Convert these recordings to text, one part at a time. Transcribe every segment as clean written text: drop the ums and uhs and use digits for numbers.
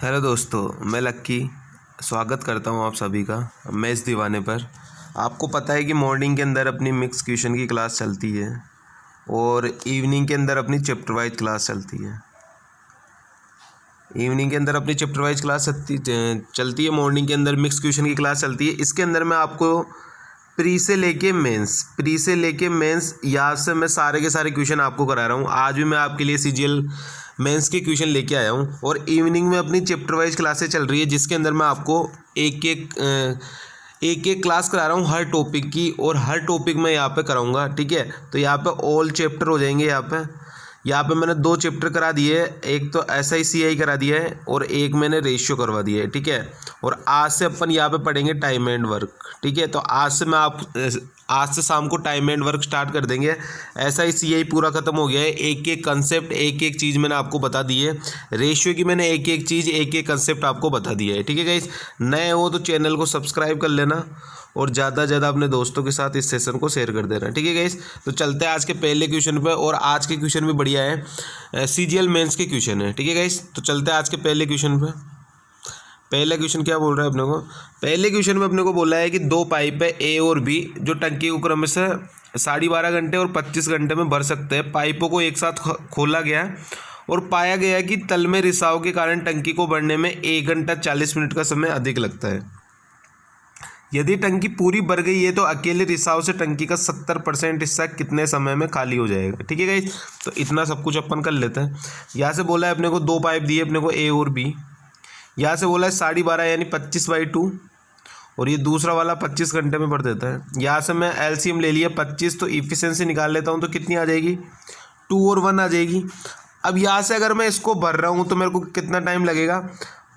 Hello दोस्तों, मैं लक्की स्वागत करता हूं आप सभी का मैथ्स दीवाने पर। आपको पता है कि मॉर्निंग के अंदर अपनी मिक्स क्वेश्चन की क्लास चलती है और इवनिंग के अंदर अपनी चैप्टर वाइज क्लास चलती है। इवनिंग के अंदर अपनी चैप्टर वाइज क्लास चलती है, मॉर्निंग के अंदर मिक्स क्वेश्चन की क्लास चलती है। इसके अंदर मैं आपको प्री से लेके मेंस यहाँ से मैं सारे के सारे क्वेश्चन आपको करा रहा हूँ। आज भी मैं आपके लिए सीजीएल मेंस के क्वेश्चन लेके आया हूँ और इवनिंग में अपनी चैप्टर वाइज क्लासेस चल रही है, जिसके अंदर मैं आपको एक एक क्लास करा रहा हूँ हर टॉपिक की, और हर टॉपिक मैं यहाँ पे कराऊंगा। ठीक है, तो यहाँ पे ऑल चैप्टर हो जाएंगे। यहाँ पे मैंने 2 चैप्टर करा दिए, एक तो SICI करा दिया है और एक मैंने रेशियो करवा दिया है। ठीक है, और आज से अपन यहाँ पे पढ़ेंगे टाइम एंड वर्क। ठीक है, तो आज से शाम को टाइम एंड वर्क स्टार्ट कर देंगे। SICI पूरा खत्म हो गया है, एक एक कंसेप्ट एक एक चीज़ मैंने आपको बता दी है। रेशियो की मैंने एक एक चीज़ एक एक कंसेप्ट आपको बता दिया है। ठीक है गाइस, नए हो तो चैनल को सब्सक्राइब कर लेना और ज़्यादा से ज़्यादा अपने दोस्तों के साथ इस सेशन को शेयर कर देना। ठीक है गाइस, तो चलते हैं आज के पहले क्वेश्चन पे। और आज के क्वेश्चन भी बढ़िया है, सीजीएल मेंस के क्वेश्चन है। ठीक है गाइस, तो चलते हैं आज के पहले क्वेश्चन पे। पहला क्वेश्चन क्या बोल रहा है अपने को? पहले क्वेश्चन में अपने को बोला है कि 2 पाइप है A और B, जो टंकी को क्रमशः 12.5 घंटे और 25 घंटे में भर सकते हैं। पाइपों को एक साथ खोला गया और पाया गया कि तल में रिसाव के कारण टंकी को भरने में 1 घंटा 40 मिनट का समय अधिक लगता है। यदि टंकी पूरी भर गई है तो अकेले रिसाव से टंकी का 70% हिस्सा कितने समय में खाली हो जाएगा। ठीक है गाइस, तो इतना सब कुछ अपन कर लेते हैं। यहाँ से बोला है अपने को 2 पाइप दिए अपने को A और B। यहाँ से बोला है 12.5 यानी 25/2, और ये दूसरा वाला 25 घंटे में भर देता है। यहाँ से मैं LCM ले लिया 25, तो इफिशिएंसी निकाल लेता हूँ तो कितनी आ जाएगी? 2 और 1 आ जाएगी। अब यहाँ से अगर मैं इसको भर रहा हूँ तो मेरे को कितना टाइम लगेगा?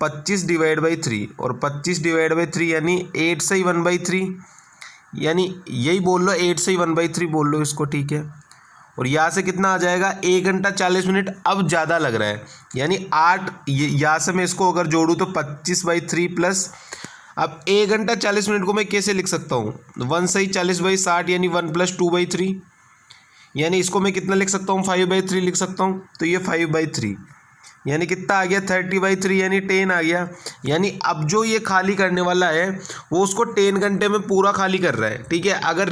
25/3, और 25/3 यानी 8 से ही 1/3, यानी यही बोल लो 8 से ही 1/3 बोल लो इसको। ठीक है, और यहाँ से कितना आ जाएगा? 1 घंटा 40 मिनट। अब ज़्यादा लग रहा है, यानी 8, यहाँ से मैं इसको अगर जोड़ूँ तो 25/3 प्लस, अब 1 घंटा 40 मिनट को मैं कैसे लिख सकता हूँ? 1 से ही 40/60 यानी 1 + 2/3, यानी इसको मैं कितना लिख सकता हूँ? 5/3 लिख सकता हूँ। तो ये 5/3 यानी कितना आ गया? 30/3 यानी 10 आ गया। यानी अब जो ये खाली करने वाला है वो उसको 10 घंटे में पूरा खाली कर रहा है। ठीक है, अगर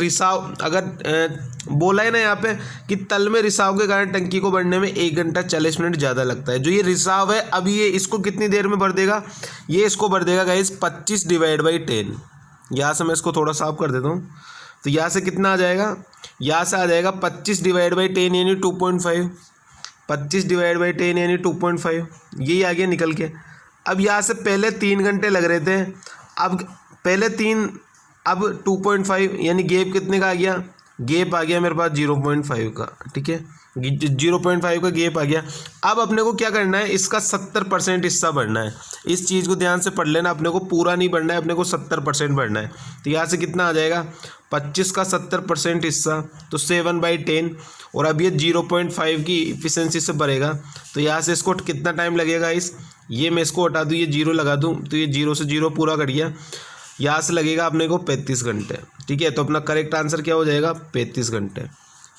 बोला है ना यहाँ पे कि तल में रिसाव के कारण टंकी को भरने में 1 घंटा 40 मिनट ज़्यादा लगता है। जो ये रिसाव है अभी ये इसको कितनी देर में भर देगा? ये इसको भर देगा गाइस 25/10। यहाँ से मैं इसको थोड़ा साफ कर देता हूँ, तो यहाँ से कितना आ जाएगा? यहाँ से आ जाएगा 25/10 यानी 2.5। 25/10 यानी 2.5, यही आ गया निकल के। अब यहाँ से पहले 3 घंटे लग रहे थे, अब 2.5 यानी गैप कितने का आ गया? गैप आ गया मेरे पास 0.5 का। ठीक है, 0.5 का गैप आ गया। अब अपने को क्या करना है? इसका 70% हिस्सा भरना है। इस चीज़ को ध्यान से पढ़ लेना, अपने को पूरा नहीं भरना है, अपने को 70% भरना है। तो यहाँ से कितना आ जाएगा? 25 का 70% हिस्सा तो 7/10, और अब ये 0.5 की इफिशिएंसी से भरेगा। तो यहाँ से इसको कितना टाइम लगेगा? ये मैं इसको हटा दूँ, ये 0 लगा दूँ, तो ये 0 से 0 पूरा कट गया। यहाँ से लगेगा अपने को 35 घंटे। ठीक है, तो अपना करेक्ट आंसर क्या हो जाएगा? 35 घंटे।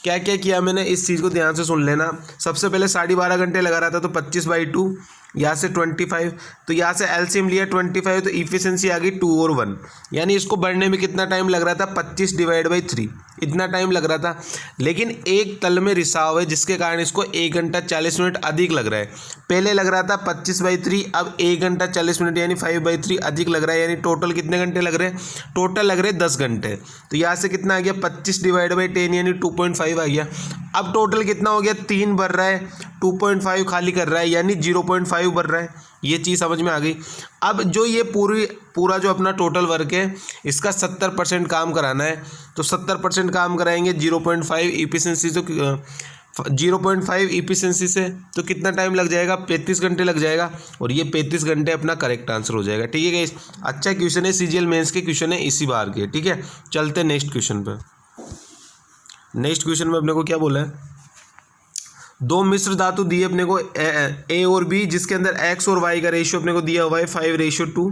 क्या क्या किया मैंने, इस चीज़ को ध्यान से सुन लेना। सबसे पहले 12.5 घंटे लगा रहा था, तो 25/2, यहाँ से 25, तो यहाँ से LCM लिया 25, तो इफिशिएंसी आ गई 2 और 1, यानी इसको बढ़ने में कितना टाइम लग रहा था? 25/3 इतना टाइम लग रहा था। लेकिन एक तल में रिसाव है जिसके कारण इसको 1 घंटा 40 मिनट अधिक लग रहा है। पहले लग रहा था 25/3, अब 1 घंटा 40 मिनट यानी 5/3 अधिक लग रहा है, यानी टोटल कितने घंटे लग रहे हैं? टोटल लग रहे हैं 10 घंटे। तो यहाँ से कितना आ गया? 25/10 यानी 2.5 आ गया। अब टोटल कितना हो गया? 3 भर रहा है, 2.5 खाली कर रहा है, यानी 0.5 भर रहा है। ये चीज़ समझ में आ गई। अब जो ये पूरा जो अपना टोटल वर्क है, इसका 70% काम कराना है, तो 70% काम कराएंगे 0.5 इफिशिएंसी, तो 0.5 इफिशिएंसी से तो कितना टाइम लग जाएगा? 35 घंटे लग जाएगा, और ये 35 घंटे अपना करेक्ट आंसर हो जाएगा। ठीक है गाइस, अच्छा क्वेश्चन है, सीजीएल मेंस के क्वेश्चन है इसी बार के। ठीक है, चलते हैं नेक्स्ट क्वेश्चन पे। नेक्स्ट क्वेश्चन में अपने को क्या बोला है? 2 मिश्र धातु दिए अपने को A और B, जिसके अंदर X और Y का रेशियो अपने को दिया हुआ है 5:2,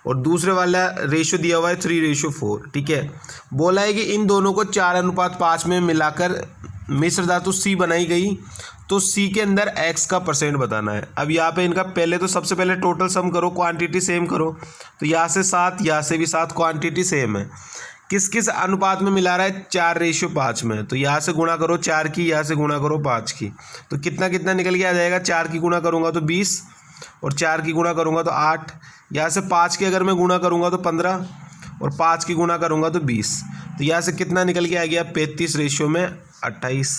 और दूसरे वाला रेशियो दिया हुआ है 3:4। ठीक है, बोला है कि इन दोनों को 4:5 में मिलाकर मिश्र धातु सी बनाई गई तो सी के अंदर एक्स का परसेंट बताना है। अब यहाँ पे इनका पहले तो सबसे पहले टोटल सम करो, क्वांटिटी सेम करो। तो यहाँ से 7, यहाँ से भी 7, क्वांटिटी सेम है। किस किस अनुपात में मिला रहा है? 4:5 में। तो यहाँ से गुणा करो 4 की, यहाँ से गुणा करो 5 की। तो कितना कितना निकल के आ जाएगा? 4 की गुणा करूँगा तो 20 और 4 की गुणा करूँगा तो 8। यहाँ से 5 की अगर मैं गुणा करूँगा तो 15 और 5 की गुणा करूँगा तो 20। तो यहाँ से कितना निकल के आ गया? 35:28।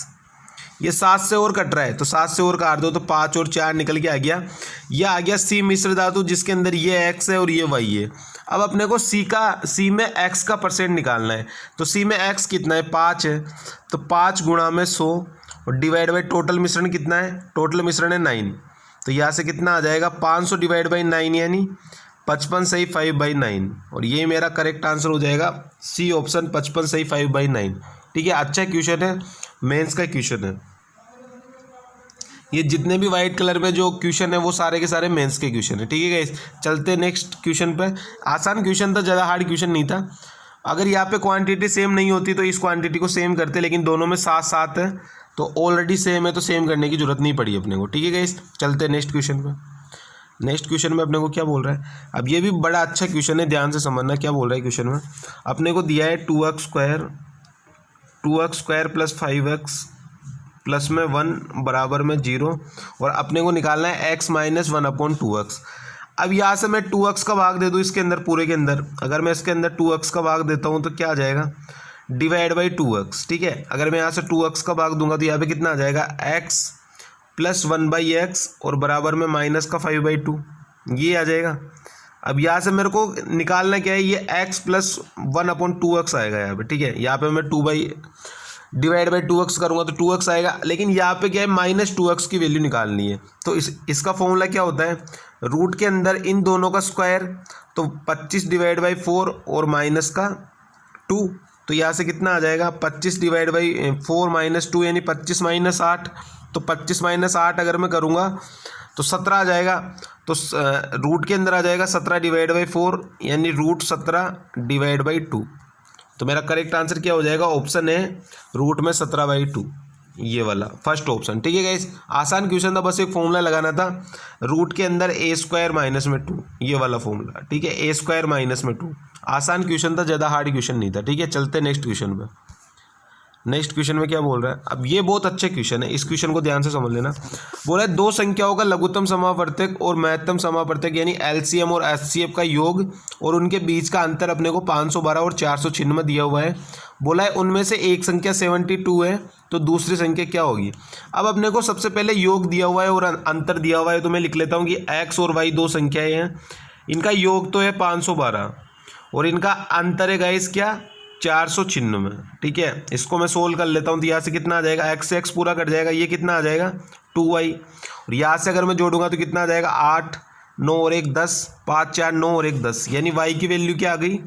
ये 7 से और कट रहा है तो 7 से और काट दो तो 5 और 4 निकल के आ गया। ये आ गया सी मिश्र धातु जिसके अंदर ये एक्स है और ये वाई है। अब अपने को सी में एक्स का परसेंट निकालना है। तो सी में एक्स कितना है? 5 है। तो 5 गुणा में 100 और डिवाइड बाई टोटल मिश्रण कितना है? टोटल मिश्रण है 9। तो यहाँ से कितना आ जाएगा? 500 डिवाइड बाई 9 यानी 55 सही 5/9। और ये मेरा करेक्ट आंसर हो जाएगा सी ऑप्शन, 55 सही 5/9। ठीक है, अच्छा क्वेश्चन है, मेंस का क्वेश्चन है। ये जितने भी वाइट कलर में जो क्वेश्चन है वो सारे के सारे मेंस के क्वेश्चन है। ठीक है गाइस, चलते नेक्स्ट क्वेश्चन पे। आसान क्वेश्चन था, ज़्यादा हार्ड क्वेश्चन नहीं था। अगर यहाँ पे क्वांटिटी सेम नहीं होती तो इस क्वांटिटी को सेम करते, लेकिन दोनों में 7-7 है तो ऑलरेडी सेम है तो सेम करने की जरूरत नहीं पड़ी अपने को। ठीक है गाइस, चलते नेक्स्ट क्वेश्चन पे। नेक्स्ट क्वेश्चन में अपने को क्या बोल रहा है? अब ये भी बड़ा अच्छा क्वेश्चन है, ध्यान से समझना क्या बोल रहा है क्वेश्चन में। अपने को दिया है 2x² प्लस 5x प्लस में 1 बराबर में 0 और अपने को निकालना है x माइनस 1/2x। अब यहाँ से मैं 2x का भाग दे दूँ इसके अंदर, पूरे के अंदर। अगर मैं इसके अंदर 2x का भाग देता हूँ तो क्या आ जाएगा? Divide by 2x। ठीक है, अगर मैं यहाँ से 2x का भाग दूंगा तो यहाँ पे कितना आ जाएगा? x प्लस 1/x और बराबर में माइनस का 5/2, ये आ जाएगा। अब यहाँ से मेरे को निकालना क्या है? ये x प्लस 1/2x आएगा यहाँ पे। ठीक है, यहाँ पे मैं डिवाइड बाई 2x करूँगा तो 2x आएगा, लेकिन यहाँ पे क्या है? -2x की वैल्यू निकालनी है। तो इसका फॉर्मूला क्या होता है? रूट के अंदर इन दोनों का स्क्वायर, तो 25 डिवाइड बाई 4 और माइनस का 2। तो यहाँ से कितना आ जाएगा? 25 डिवाइड बाई 4 माइनस 2 यानी 25 माइनस 8। तो 25 माइनस 8 अगर मैं करूँगा तो 17 आ जाएगा। तो रूट के अंदर आ जाएगा 17 डिवाइड बाई 4 यानी √17 डिवाइड बाई 2। तो मेरा करेक्ट आंसर क्या हो जाएगा? ऑप्शन है √17/2, ये वाला फर्स्ट ऑप्शन। ठीक है गाइस, आसान क्वेश्चन था, बस एक फॉर्मूला लगाना था। रूट के अंदर a² माइनस में 2, ये वाला फॉर्मूला। ठीक है, a² माइनस में 2, आसान क्वेश्चन था, ज़्यादा हार्ड क्वेश्चन नहीं था। ठीक है, चलते नेक्स्ट क्वेश्चन पे। नेक्स्ट क्वेश्चन में क्या बोल रहा है? अब ये बहुत अच्छे क्वेश्चन है, इस क्वेश्चन को ध्यान से समझ लेना। बोला है 2 संख्याओं का लघुत्तम समापवर्तक और महत्तम समापवर्तक यानी LCM और HCF का योग और उनके बीच का अंतर अपने को 512 और 496 दिया हुआ है। बोला है उनमें से एक संख्या 72 है तो दूसरी संख्या क्या होगी? अब अपने को सबसे पहले योग दिया हुआ है और अंतर दिया हुआ है, तो मैं लिख लेता हूँ कि x और y 2 संख्याएँ हैं। इनका योग तो है 512 और इनका अंतर है गाइस क्या? 496। ठीक है, इसको मैं सोल्व कर लेता हूँ तो यहाँ से कितना आ जाएगा? x से x पूरा कट जाएगा, ये कितना आ जाएगा? 2y। और यहाँ से अगर मैं जोड़ूंगा तो कितना आ जाएगा? 8, 9 और 1 10, 5 4 9 और 1 10, यानी y की वैल्यू क्या आ गई?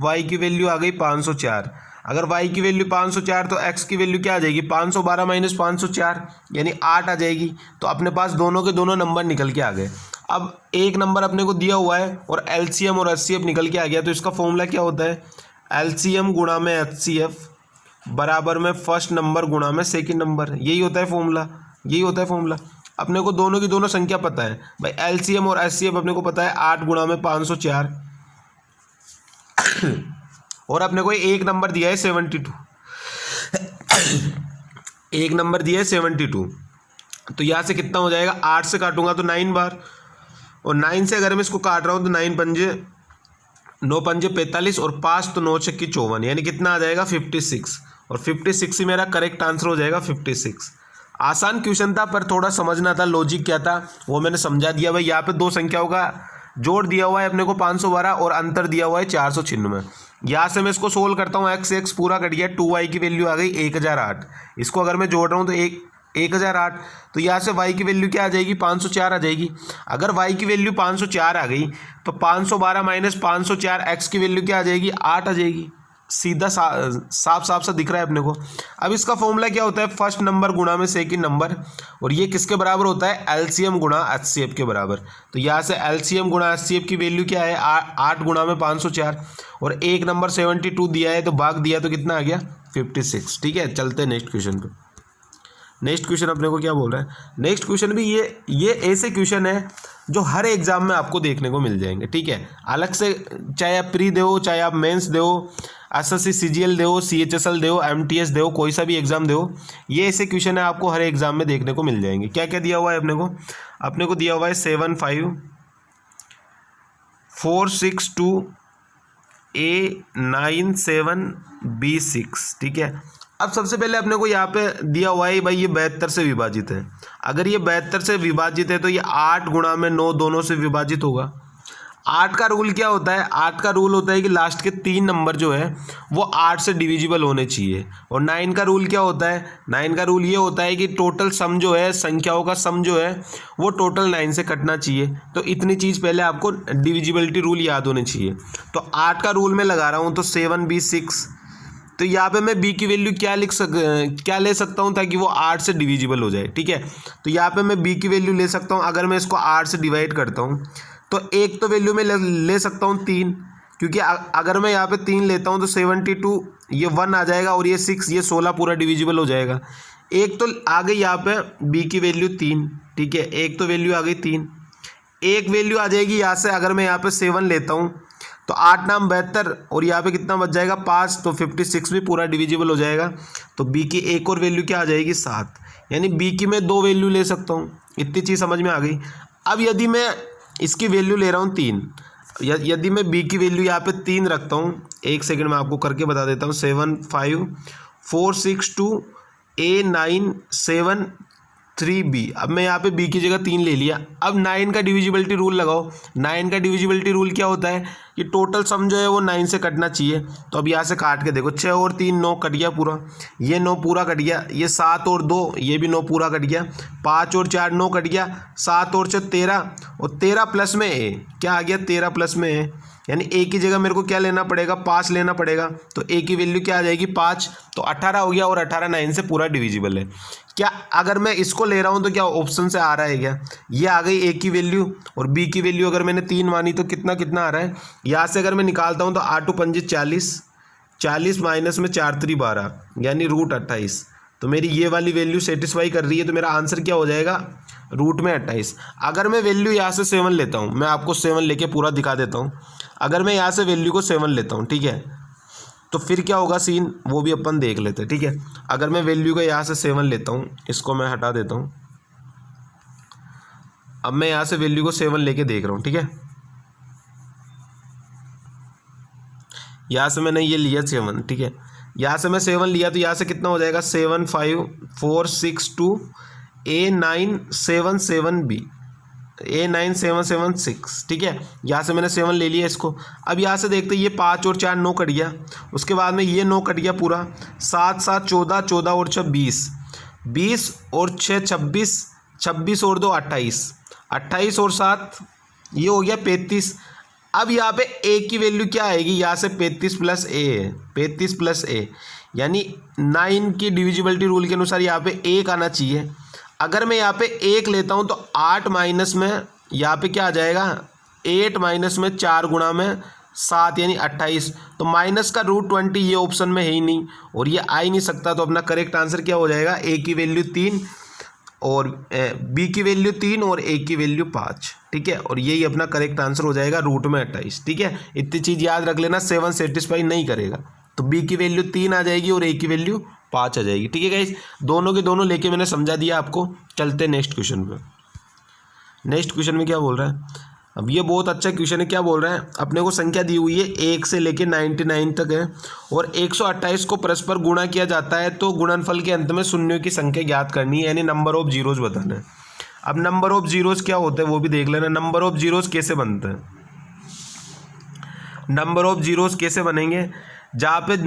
y की वैल्यू आ गई 504। अगर y की वैल्यू 504 तो x की वैल्यू क्या आ जाएगी? 512 माइनस 504 यानी 8 आ जाएगी। तो अपने पास दोनों के दोनों नंबर निकल के आ गए। अब एक नंबर अपने को दिया हुआ है और LCM और HCF निकल के आ गया, तो इसका फॉर्मूला क्या होता है? LCM गुणा में HCF बराबर में फर्स्ट नंबर गुणा में सेकंड नंबर, यही होता है फॉर्मूला, यही होता है फॉर्मूला। अपने को दोनों की दोनों संख्या पता है भाई, LCM और HCF अपने को पता है 8 गुणा में 504 और अपने को एक नंबर दिया है 72, एक नंबर दिया है 72। तो यहाँ से कितना हो जाएगा? 8 से काटूंगा तो 9 बार, और 9 से अगर मैं इसको काट रहा हूँ तो 9 पंजे 9 पंजे 45 और 5 तो 9 छक्के 54, यानी कितना आ जाएगा? 56। और 56 ही मेरा करेक्ट आंसर हो जाएगा, 56। आसान क्वेश्चन था पर थोड़ा समझना था, लॉजिक क्या था वो मैंने समझा दिया। भाई यहाँ पे 2 संख्याओं का जोड़ दिया हुआ है अपने को 512 और अंतर दिया हुआ है 496। यहाँ से मैं इसको सोल्व करता हूँ, x पूरा कट गया, 2y की वैल्यू आ गई 1008। इसको अगर मैं जोड़ रहा हूँ तो 1008, तो यहाँ से y की वैल्यू क्या आ जाएगी? 504 आ जाएगी। अगर y की वैल्यू 504 आ गई तो 512 माइनस 504 x की वैल्यू क्या आ जाएगी? 8 आ जाएगी। सीधा साफ साफ सा दिख रहा है अपने को। अब इसका फॉर्मूला क्या होता है? फर्स्ट नंबर गुणा में सेकंड नंबर, और ये किसके बराबर होता है? LCM गुणा HCF के बराबर। तो यहाँ से LCM गुणा HCF की वैल्यू क्या है? 8 गुणा में 504 और एक नंबर 72 दिया है तो भाग दिया तो कितना आ गया? 56। ठीक है, चलते हैं नेक्स्ट क्वेश्चन पे। नेक्स्ट क्वेश्चन अपने को क्या बोल रहा है, नेक्स्ट क्वेश्चन भी ये ऐसे क्वेश्चन है जो हर एग्जाम में आपको देखने को मिल जाएंगे, ठीक है। अलग से चाहे आप प्री दो, चाहे आप मेंस दो, एसएससी सीजीएल दो, सीएचएसएल दो, एमटीएस दो, कोई सा भी एग्जाम दो, ये ऐसे क्वेश्चन है आपको हर एग्जाम में देखने को मिल जाएंगे। क्या क्या दिया हुआ है अपने को दिया हुआ है 75462A97B6, ठीक है। अब सबसे पहले अपने को यहाँ पे दिया हुआ है भाई ये 72 से विभाजित है। अगर ये 72 से विभाजित है तो ये 8 गुणा में 9 दोनों से विभाजित होगा। 8 का रूल क्या होता है, 8 का रूल होता है कि लास्ट के 3 नंबर जो है वो 8 से डिविजिबल होने चाहिए। और 9 का रूल क्या होता है, 9 का रूल ये होता है कि टोटल सम जो है, संख्याओं का सम जो है वो टोटल 9 से कटना चाहिए। तो इतनी चीज़ पहले आपको डिविजिबिलिटी रूल याद होने चाहिए। तो 8 का रूल मैं लगा रहा हूँ तो 7B6, तो यहाँ पे मैं b की वैल्यू क्या ले सकता हूँ ताकि वो 8 से डिविजिबल हो जाए, ठीक है। तो यहाँ पे मैं b की वैल्यू ले सकता हूँ, अगर मैं इसको 8 से डिवाइड करता हूँ तो एक तो वैल्यू में ले सकता हूँ 3, क्योंकि अगर मैं यहाँ पे 3 लेता हूँ तो 72 ये 1 आ जाएगा और ये 6 ये 16 पूरा डिविजिबल हो जाएगा। एक तो आ गई यहाँ पे b की वैल्यू 3, ठीक है, एक तो वैल्यू आ गई 3। एक वैल्यू आ जाएगी यहाँ से, अगर मैं यहाँ पे 7 लेता हूँ तो 8 नाम 72 और यहाँ पे कितना बच जाएगा 5, तो 56 भी पूरा डिविजिबल हो जाएगा। तो b की एक और वैल्यू क्या आ जाएगी 7, यानी b की मैं 2 वैल्यू ले सकता हूँ। इतनी चीज़ समझ में आ गई। अब यदि मैं इसकी वैल्यू ले रहा हूँ 3, यदि मैं b की वैल्यू यहाँ पे 3 रखता हूँ, एक सेकंड में आपको करके बता देता हूँ, 75462A973B। अब मैं यहाँ पे b की जगह 3 ले लिया। अब 9 का डिविजिबिलिटी रूल लगाओ। 9 का डिविजिबिलिटी रूल क्या होता है कि टोटल सम जो है वो 9 से कटना चाहिए। तो अब यहाँ से काट के देखो, 6 और 3 9 कट गया पूरा, ये 9 पूरा कट गया, ये 7 और 2 ये भी 9 पूरा कट गया, 5 और 4 9 कट गया, 7 और 6 13, और 13 प्लस में a क्या आ गया 13 प्लस में a, यानी a की जगह मेरे को क्या लेना पड़ेगा 5 लेना पड़ेगा। तो a की वैल्यू क्या आ जाएगी 5, तो 18 हो गया, और 18 9 से पूरा डिविजिबल है। क्या अगर मैं इसको ले रहा हूँ तो क्या ऑप्शन से आ रहा है क्या, ये आ गई a की वैल्यू, और b की वैल्यू अगर मैंने 3 मानी तो कितना कितना आ रहा है, यहाँ से अगर मैं निकालता हूँ तो 8 पंजे 40, 40 माइनस में 4 3 12, यानी √28। तो मेरी ये वाली वैल्यू सेटिस्फाई कर रही है, तो मेरा आंसर क्या हो जाएगा √28। अगर मैं वैल्यू यहाँ से 7 लेता हूँ, मैं आपको 7 लेके पूरा दिखा देता हूँ। अगर मैं यहाँ से वैल्यू को 7 लेता हूँ, ठीक है, तो फिर क्या होगा सीन वो भी अपन देख लेते हैं, ठीक है। अगर मैं वैल्यू को यहाँ से 7 लेता हूँ, इसको मैं हटा देता हूँ। अब मैं यहाँ से वैल्यू को 7 लेके देख रहा हूँ, ठीक है। यहाँ से मैंने ये लिया 7, ठीक है, यहाँ से मैं 7 लिया तो यहाँ से कितना हो जाएगा 75462A977B, A9776, ठीक है। यहाँ से मैंने 7 ले लिया इसको। अब यहाँ से देखते ये 5 और 4 9 कट गया, उसके बाद में ये 9 कट गया पूरा, 7 7 14, 14 और 6 20, 20 और 6 26, 26 और 2 28, 28 और 7 ये हो गया 35। अब यहाँ पे a की वैल्यू क्या आएगी, यहाँ से 35 प्लस a है, 35 प्लस a, यानी 9 की डिविजिबिलिटी रूल के अनुसार यहाँ पे 1 आना चाहिए। अगर मैं यहाँ पे 1 लेता हूँ तो 8 माइनस में यहाँ पे क्या आ जाएगा 8 माइनस में 4 गुणा में 7 यानी 28, तो माइनस का √20 ये ऑप्शन में है ही नहीं और ये आ ही नहीं सकता। तो अपना करेक्ट आंसर क्या हो जाएगा, a की वैल्यू 3 और b की वैल्यू 3 और a की वैल्यू 5, ठीक है। और यही अपना करेक्ट आंसर हो जाएगा √28, ठीक है। इतनी चीज़ याद रख लेना, 7 सेटिस्फाई नहीं करेगा तो b की वैल्यू 3 आ जाएगी और a की वैल्यू 5 आ जाएगी, ठीक है गाइस। दोनों के दोनों लेके मैंने समझा दिया आपको। चलते नेक्स्ट क्वेश्चन पे। नेक्स्ट क्वेश्चन में क्या बोल रहा है, अब ये बहुत अच्छा क्वेश्चन है। क्या बोल रहा है, अपने को संख्या दी हुई है 1 से लेके 99 तक है और 128 को परस्पर गुणा किया जाता है, तो गुणनफल के अंत में शून्यों की संख्या ज्ञात करनी है, यानी नंबर ऑफ जीरोज बताना है। अब नंबर ऑफ जीरोज क्या होता है वो भी देख लेना। नंबर ऑफ जीरोज कैसे बनते हैं, नंबर ऑफ जीरोज कैसे बनेंगे, जहाँ पे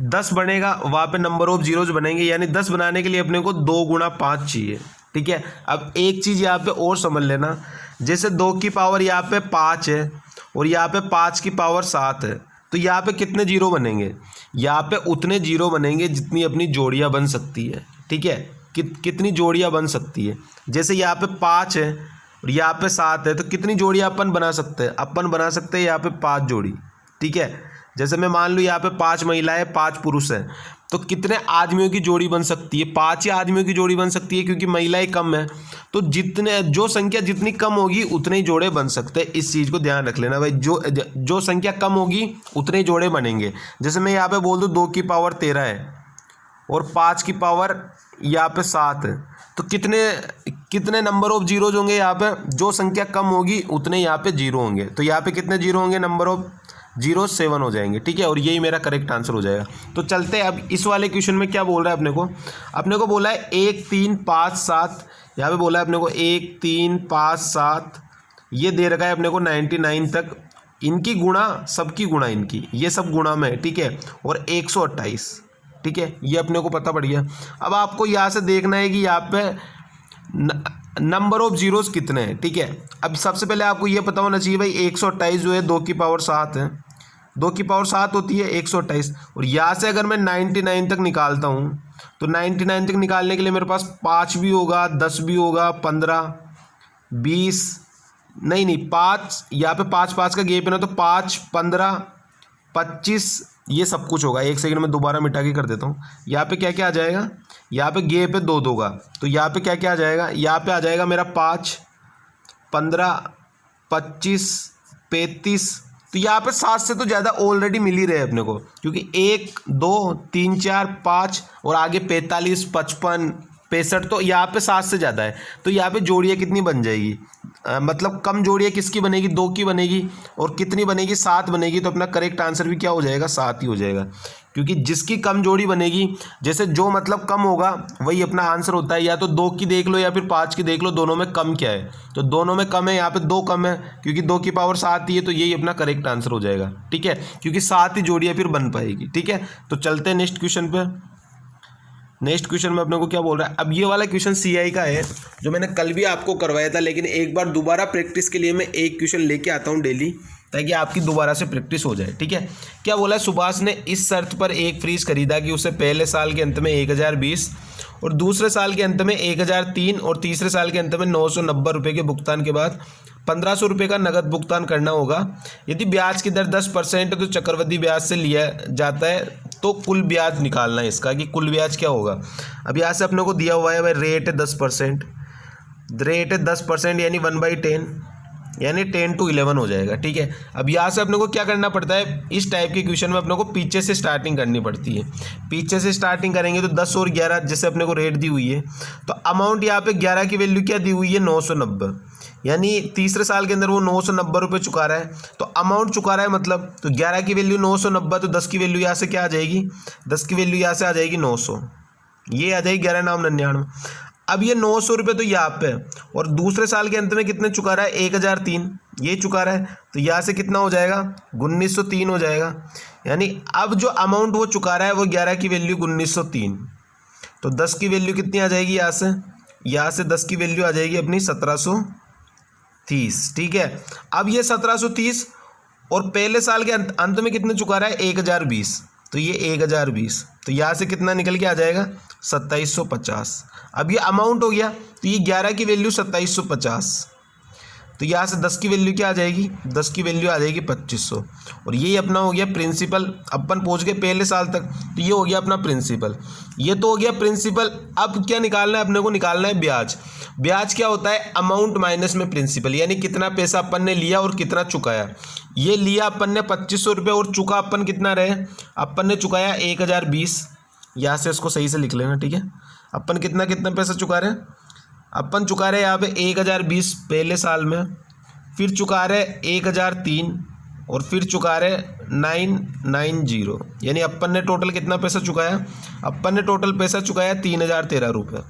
10 बनेगा वहाँ पे नंबर ऑफ जीरोज बनेंगे, यानी 10 बनाने के लिए अपने को 2 गुणा 5 चाहिए, ठीक है। अब एक चीज़ यहाँ पे और समझ लेना, जैसे 2 की पावर यहाँ पे 5 है और यहाँ पे 5 की पावर 7 है, तो यहाँ पे कितने जीरो बनेंगे, यहाँ पे उतने जीरो बनेंगे जितनी अपनी जोड़ियाँ बन सकती है, ठीक है। कितनी जोड़ियाँ बन सकती है, जैसे यहाँ पे 5 है और यहाँ पे 7 है, तो कितनी जोड़ियाँ अपन बना सकते हैं, अपन बना सकते हैं यहाँ पे 5 जोड़ी, ठीक है। जैसे मैं मान लूँ यहाँ पे 5 महिलाएं 5 पुरुष हैं, तो कितने आदमियों की जोड़ी बन सकती है? 5 ही आदमियों की जोड़ी बन सकती है, क्योंकि महिलाएं कम है। तो जो संख्या जितनी कम होगी उतने ही जोड़े बन सकते हैं। इस चीज़ को ध्यान रख लेना भाई, जो संख्या कम होगी उतने ही जोड़े बनेंगे। जैसे मैं यहाँ पे बोल दूँ 2 की पावर 13 है और 5 की पावर यहाँ पे 7 है, तो कितने नंबर ऑफ जीरोज होंगे यहाँ पे? जो संख्या कम होगी उतने यहाँ पे जीरो होंगे। तो यहाँ पे कितने जीरो होंगे? नंबर ऑफ जीरो 7 हो जाएंगे, ठीक है। और यही मेरा करेक्ट आंसर हो जाएगा। तो चलते हैं अब इस वाले क्वेश्चन में क्या बोल रहा है अपने को बोला है 1 3 5 7। यहाँ पे बोला है अपने को 1 3 5 7, ये दे रखा है अपने को 99 तक। इनकी गुणा, सबकी गुणा इनकी, ये सब गुणा में है, ठीक है। और 128, ठीक है, ये अपने को पता पड़ गया। अब आपको यहाँ से देखना है कि यहाँ पे नंबर ऑफ जीरोस कितने हैं, ठीक है। अब सबसे पहले आपको ये पता होना चाहिए भाई 128 जो है 2 की पावर 7 है, 2 की पावर 7 होती है 128। और यहाँ से अगर मैं 99 तक निकालता हूँ तो 99 तक निकालने के लिए मेरे पास 5 भी होगा, 10 भी होगा, 15, 20, नहीं 5, यहाँ पे 5 का गेप है ना, तो 5, 15, 25, ये सब कुछ होगा। एक सेकंड में दोबारा मिटा के कर देता हूँ। यहाँ पे क्या क्या आ जाएगा? यहाँ पे गेप है 2 का, तो यहाँ पे क्या क्या आ जाएगा? यहाँ पे आ जाएगा मेरा 5, 15, 25, 35। तो यहाँ पे 7 से तो ज़्यादा ऑलरेडी मिल ही रहे अपने को, क्योंकि 1 2 3 4 5 और आगे 45, 55, 65, तो यहाँ पे 7 से ज़्यादा है। तो यहाँ पे जोड़ियाँ कितनी बन जाएगी? मतलब कम जोड़ियाँ किसकी बनेगी? 2 की बनेगी। और कितनी बनेगी? 7 बनेगी। तो अपना करेक्ट आंसर भी क्या हो जाएगा? 7 ही हो जाएगा, क्योंकि जिसकी कम जोड़ी बनेगी, जैसे जो मतलब कम होगा वही अपना आंसर होता है। या तो 2 की देख लो या फिर 5 की देख लो, दोनों में कम क्या है? तो दोनों में कम है, यहाँ पे 2 कम है, क्योंकि 2 की पावर 7 ही है, तो यही अपना करेक्ट आंसर हो जाएगा, ठीक है, क्योंकि 7 ही जोड़ियाँ फिर बन पाएगी, ठीक है। तो चलते हैं नेक्स्ट क्वेश्चन पे। नेक्स्ट क्वेश्चन में अपने को क्या बोल रहा है? अब ये वाला क्वेश्चन सीआई का है, जो मैंने कल भी आपको करवाया था, लेकिन एक बार दोबारा प्रैक्टिस के लिए मैं एक क्वेश्चन लेके आता हूँ डेली, ताकि आपकी दोबारा से प्रैक्टिस हो जाए, ठीक है। क्या बोला है? सुभाष ने इस शर्त पर एक फ्रीज खरीदा कि उसे पहले साल के अंत में 1020 और दूसरे साल के अंत में 1003 और तीसरे साल के अंत में 990 रुपये के भुगतान के बाद 1500 रुपये का नगद भुगतान करना होगा। यदि ब्याज की दर 10% है तो चक्रवृद्धि ब्याज से लिया जाता है, तो कुल ब्याज निकालना है इसका, कि कुल ब्याज क्या होगा। अब यहाँ से अपने को दिया हुआ है भाई रेट है 10%, रेट है 10%, यानी 1/10, यानी 10 to 11 हो जाएगा, ठीक है। अब यहाँ से अपने को क्या करना पड़ता है? इस टाइप के क्वेश्चन में अपने को पीछे से स्टार्टिंग करनी पड़ती है। पीछे से स्टार्टिंग करेंगे तो 10 और 11, जैसे अपने को रेट दी हुई है, तो अमाउंट यहाँ पे 11 की वैल्यू क्या दी हुई है? 990, यानी तीसरे साल के अंदर वो 990 रुपये चुका रहा है, तो अमाउंट चुका रहा है मतलब, तो 11 की वैल्यू 990, तो 10 की वैल्यू यहाँ से क्या आ जाएगी? 10 की वैल्यू यहाँ से आ जाएगी 900, ये आ जाएगी 11×999। अब ये 900 रुपये तो यहाँ पे, और दूसरे साल के अंत में कितने चुका रहा है? 1003, ये चुका रहा है, तो यहाँ से कितना हो जाएगा? 1903 हो जाएगा। यानी अब जो अमाउंट वो चुका रहा है वो 11 की वैल्यू 1903, तो 10 की वैल्यू कितनी आ जाएगी? यहाँ से 10 की वैल्यू आ जाएगी अपनी 1730, ठीक है। अब ये 1730 और पहले साल के अंत में कितने चुका रहा है? 1020, तो ये 1020, तो यहाँ से कितना निकल के आ जाएगा? 2750। अब ये अमाउंट हो गया, तो ये 11 की वैल्यू 2750, तो यहाँ से 10 की वैल्यू क्या आ जाएगी? 10 की वैल्यू आ जाएगी 2500। और यही अपना हो गया प्रिंसिपल। अपन पहुँच गए पहले साल तक, तो ये हो गया अपना प्रिंसिपल, ये तो हो गया प्रिंसिपल। अब क्या निकालना है अपने को? निकालना है ब्याज। ब्याज क्या होता है? अमाउंट माइनस में प्रिंसिपल, यानी कितना पैसा अपन ने लिया और कितना चुकाया। ये लिया अपन ने 2500 रुपये और चुका अपन कितना रहे? अपन ने चुकाया 1020, यहाँ से इसको सही से लिख लेना, ठीक है। अपन कितना पैसा चुका रहे हैं? अपन चुका रहे यहाँ पे 1020 पहले साल में, फिर चुका रहे 1003 और फिर चुका रहे 990, यानी अपन ने टोटल कितना पैसा चुकाया? अपन ने टोटल पैसा चुकाया 3013 रुपये,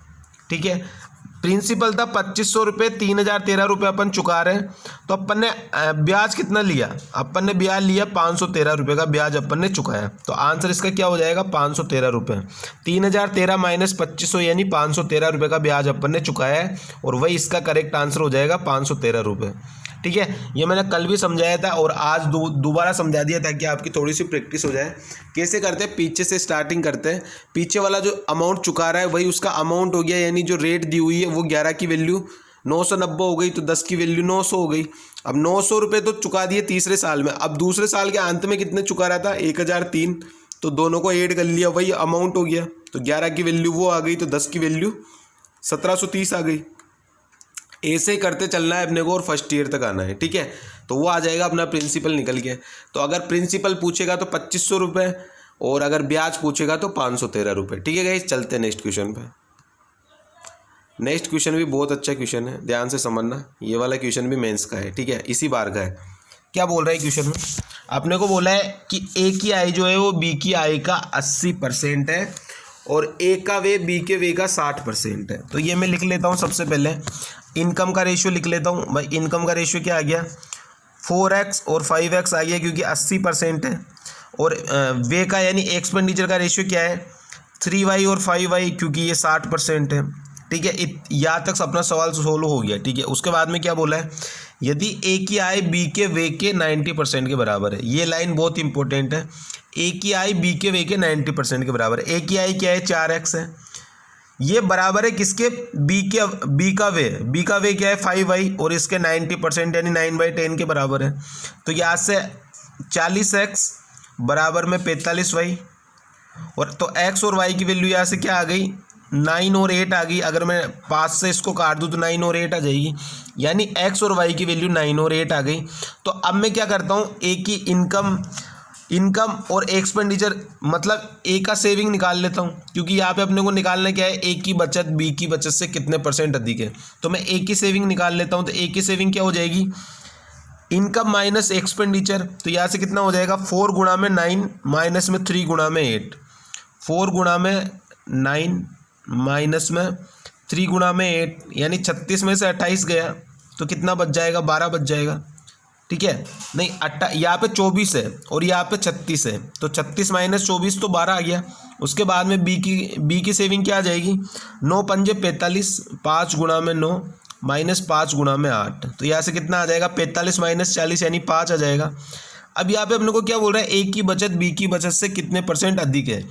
ठीक है। प्रिंसिपल था 2500 रुपये, 3013 रुपये अपन चुका रहे हैं, तो अपन ने ब्याज कितना लिया? अपन ने ब्याज लिया 513 रुपये का ब्याज अपन ने चुकाया, तो आंसर इसका क्या हो जाएगा? 513 रुपये। 3013 माइनस 2500, यानी 513 रुपये का ब्याज अपन ने चुकाया है, और वही इसका करेक्ट आंसर हो जाएगा 513 रुपये, ठीक है। ये मैंने कल भी समझाया था और आज दोबारा समझा दिया ताकि आपकी थोड़ी सी प्रैक्टिस हो जाए। कैसे करते हैं? पीछे से स्टार्टिंग करते हैं। पीछे वाला जो अमाउंट चुका रहा है वही उसका अमाउंट हो गया, यानी जो रेट दी हुई है वो 11 की वैल्यू 990 हो गई, तो 10 की वैल्यू 900 हो गई। अब 900 रुपये तो चुका दिए तीसरे साल में। अब दूसरे साल के अंत में कितने चुका रहा था? 1003, तो दोनों को ऐड कर लिया, वही अमाउंट हो गया। तो 11 की वैल्यू वो आ गई, तो 10 की वैल्यू 1730 आ गई। ऐसे करते चलना है अपने को और फर्स्ट ईयर तक आना है, ठीक है। तो वो आ जाएगा अपना प्रिंसिपल निकल के। तो अगर प्रिंसिपल पूछेगा तो 2500 रुपये, और अगर ब्याज पूछेगा तो 513 रुपये, ठीक है गाइस। चलते हैं नेक्स्ट क्वेश्चन पे। नेक्स्ट क्वेश्चन भी बहुत अच्छा क्वेश्चन है, ध्यान से समझना। ये वाला क्वेश्चन भी मेंस का है, ठीक है, इसी बार का है। क्या बोल रहा है क्वेश्चन में, आपने को बोला है कि ए की आय जो है वो बी की आय का 80% है और ए का वे बी के वे का 60% है। तो ये मैं लिख लेता हूँ। सबसे पहले इनकम का रेशियो लिख लेता हूँ भाई। इनकम का रेशियो क्या आ गया, 4x और 5x आ गया, क्योंकि 80% है। और वे का यानी एक्सपेंडिचर का रेशियो क्या है, 3y और 5y, क्योंकि ये 60% है, ठीक है। यहाँ तक अपना सवाल सोल्व हो गया, ठीक है। उसके बाद में क्या बोला है, यदि ए की आय बी के वे के 90% के बराबर है। ये लाइन बहुत इंपॉर्टेंट है। ए की आय बी के वे के 90% के बराबर है। ए की आय क्या है, 4x है। ये बराबर है किसके, बी का वे क्या है, 5y, और इसके 90% यानी 9/10 के बराबर है। तो यहाँ से 40x बराबर में 45y, और तो x और y की वैल्यू यहाँ से क्या आ गई, 9 और 8 आ गई। अगर मैं 5 से इसको काट दूँ तो 9 और 8 आ जाएगी, यानी x और y की वैल्यू 9 और 8 आ गई। तो अब मैं क्या करता हूँ, ए की इनकम और एक्सपेंडिचर, मतलब ए का सेविंग निकाल लेता हूँ, क्योंकि यहाँ पे अपने को निकालना क्या है, ए की बचत बी की बचत से कितने % अधिक है। तो मैं ए की सेविंग निकाल लेता हूँ। तो ए की सेविंग क्या हो जाएगी, इनकम माइनस एक्सपेंडिचर। तो यहाँ से कितना हो जाएगा, 4 गुणा में 9 माइनस में 3 गुणा में 8, 4 गुणा में 9 माइनस में 3 गुणा में 8, यानी 36 में से 28 गया तो कितना बच जाएगा, 12 बच जाएगा, ठीक है। नहीं, यहाँ पे 24 है और यहाँ पे 36 है, तो 36 माइनस 24 तो 12 आ गया। उसके बाद में बी की सेविंग क्या आ जाएगी, 9 पंजे 45, 5 गुणा में 9 माइनस 5 गुणा में 8, तो यहाँ से कितना आ जाएगा, 45 माइनस 40 यानी 5 आ जाएगा। अब यहाँ पे अपने को क्या बोल रहा है, ए की बचत बी की बचत से कितने % अधिक है।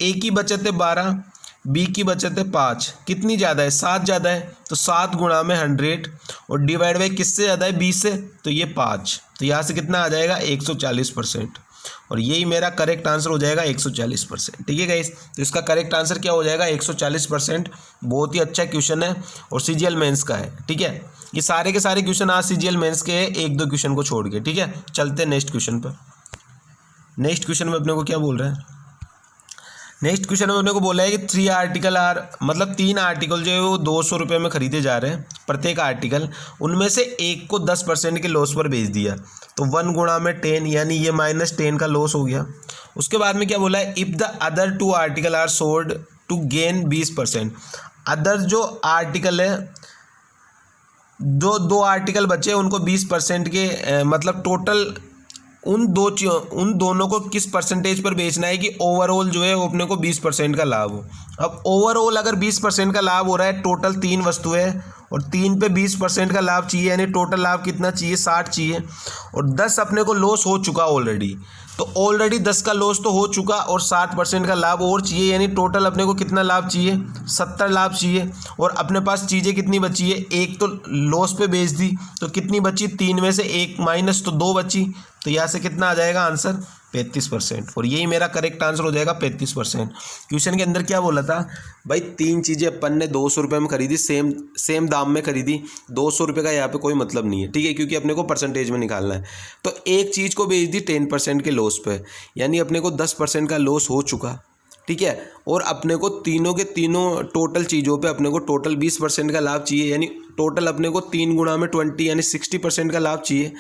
ए की बचत है 12, बी की बचत है 5, कितनी ज़्यादा है, 7 ज़्यादा है। तो 7 गुणा में 100 और डिवाइड बाई किससे ज़्यादा है, 20 से, तो ये 5। तो यहाँ से कितना आ जाएगा, 140%, और यही मेरा करेक्ट आंसर हो जाएगा 140%, ठीक है गाइस। तो इसका करेक्ट आंसर क्या हो जाएगा, 140%। बहुत ही अच्छा क्वेश्चन है और सीजीएल मेंस का है, ठीक है। ये सारे के सारे क्वेश्चन आज सीजीएल मेंस के हैं, 1-2 क्वेश्चन को छोड़ के, ठीक है। चलते हैं नेक्स्ट क्वेश्चन पर। नेक्स्ट क्वेश्चन में अपने को क्या बोल रहे हैं, नेक्स्ट क्वेश्चन में अपने को बोला है कि 3 आर्टिकल आर, मतलब 3 आर्टिकल जो है वो 200 रुपये में खरीदे जा रहे हैं प्रत्येक आर्टिकल। उनमें से एक को 10% के लॉस पर बेच दिया, तो 1 गुणा में 10, यानी ये -10 का लॉस हो गया। उसके बाद में क्या बोला है, if the other 2 article are sold to gain 20%। Other जो आर्टिकल है, जो 2 आर्टिकल बचे उनको 20% के मतलब टोटल उन दोनों को किस % पर बेचना है कि ओवरऑल जो है वो अपने को 20% का लाभ हो। अब ओवरऑल अगर 20% का लाभ हो रहा है, टोटल 3 वस्तुएं और 3 पे 20% का लाभ चाहिए, यानी टोटल लाभ कितना चाहिए, 60 चाहिए, और 10 अपने को लॉस हो चुका ऑलरेडी। तो ऑलरेडी 10 का लॉस तो हो चुका और 60% का लाभ और चाहिए, यानी टोटल अपने को कितना लाभ चाहिए, 70 लाभ चाहिए। और अपने पास चीज़ें कितनी बची है, एक तो लॉस पे बेच दी, तो कितनी बची, 3 में से 1 माइनस तो 2 बची। तो यहाँ से कितना आ जाएगा आंसर, 35%, और यही मेरा करेक्ट आंसर हो जाएगा 35%। क्वेश्चन के अंदर क्या बोला था भाई, 3 चीज़ें अपन ने 200 रुपये में खरीदी, सेम दाम में खरीदी, 200 रुपये का यहाँ पे कोई मतलब नहीं है, ठीक है, क्योंकि अपने को % में निकालना है। तो एक चीज़ को बेच दी 10% के लॉस पे, यानी अपने को 10% का लॉस हो चुका, ठीक है। और अपने को तीनों के तीनों टोटल चीज़ों पे अपने को टोटल 20% का लाभ चाहिए, यानी टोटल अपने को 3 गुणा में 20 यानी 60% का लाभ चाहिए।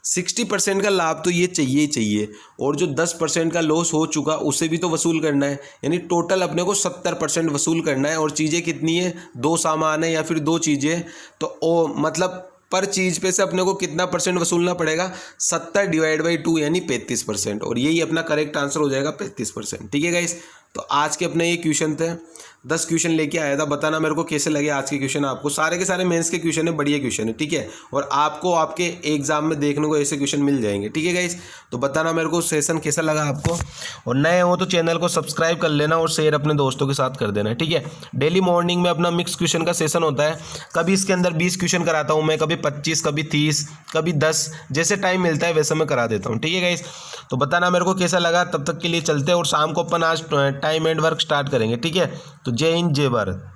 60% का लाभ तो ये चाहिए ही चाहिए, और जो 10% का लॉस हो चुका उसे भी तो वसूल करना है, यानी टोटल अपने को 70% वसूल करना है। और चीज़ें कितनी है, 2 सामान है या फिर 2 चीज़ें, तो ओ मतलब पर चीज़ पे से अपने को कितना % वसूलना पड़ेगा, 70 डिवाइड बाई 2 यानी 35%, और यही अपना करेक्ट आंसर हो जाएगा 35%, ठीक है गाइस। तो आज के अपने ये क्वेश्चन थे, 10 क्वेश्चन लेके आया था। बताना मेरे को कैसे लगे आज के क्वेश्चन आपको। सारे के सारे मेंस के क्वेश्चन है, बढ़िया क्वेश्चन है, ठीक है। और आपको आपके एग्जाम में देखने को ऐसे क्वेश्चन मिल जाएंगे, ठीक है गाइस। तो बताना मेरे को सेशन कैसा लगा आपको, और नए हो तो चैनल को सब्सक्राइब कर लेना और शेयर अपने दोस्तों के साथ कर देना, ठीक है। डेली मॉर्निंग में अपना मिक्स क्वेश्चन का सेशन होता है। कभी इसके अंदर 20 क्वेश्चन कराता हूँ मैं, कभी 25, कभी 30, कभी 10, जैसे टाइम मिलता है वैसे मैं करा देता हूँ, ठीक है गाइस। तो बताना मेरे को कैसा लगा। तब तक के लिए चलते हैं, और शाम को अपन आज टाइम एंड वर्क स्टार्ट करेंगे, ठीक है। तो जय हिंद, जय भारत।